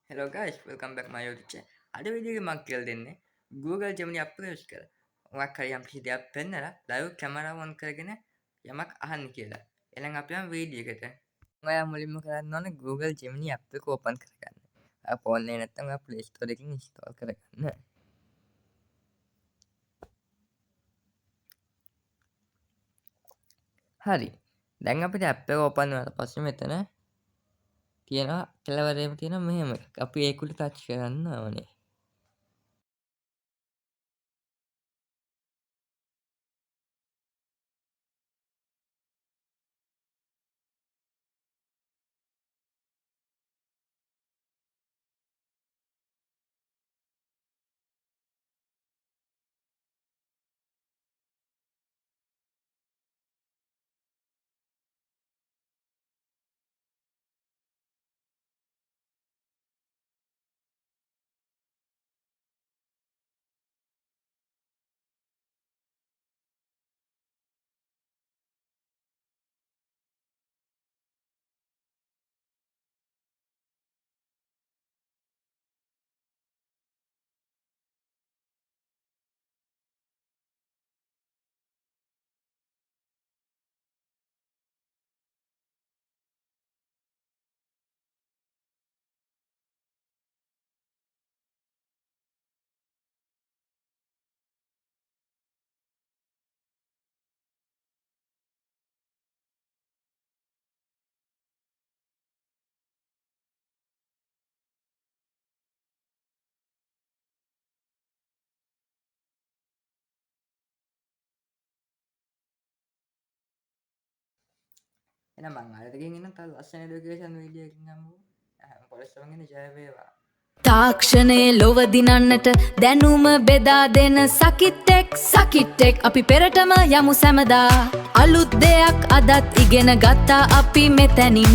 Hello guys, welcome back my YouTube channel. අද video එකේ මම කියලා දෙන්නේ Google Gemini app එක use කරලා මොකක් හරි යම් කිසි දෙයක් පෙන්නලා live camera on කරගෙන යමක් අහන්න කියලා. එහෙනම් අපි යමු වීඩියෝ එකට. ඔයා මුලින්ම කරන්න ඕනේ Google Gemini app එක open කරගන්න. ඔයා phone එකේ නැත්නම් ඔයා Play Store එකකින් install කරගන්න. හරි. දැන් අපිට app එක open වුණාට පස්සේ මෙතන තියෙනවා කෙළවරේම තියෙන මෙහෙම එකක්. අපි ඒක උඩ touch කරන්න ඕනේ. එහෙනම් මම ආයෙත් ගෙන් එන්න තව ලස්සන education video එකකින් හම්බ වෙමු. පොලිස්ටර්ගෙන් ජය වේවා. තාක්ෂණයේ ලොව දිනන්නට දැනුම බෙදා දෙන සකිටෙක් අපි පෙරටම යමු සැමදා අලුත් දෙයක් අදත් ඉගෙන ගත්තා අපි මෙතැනින්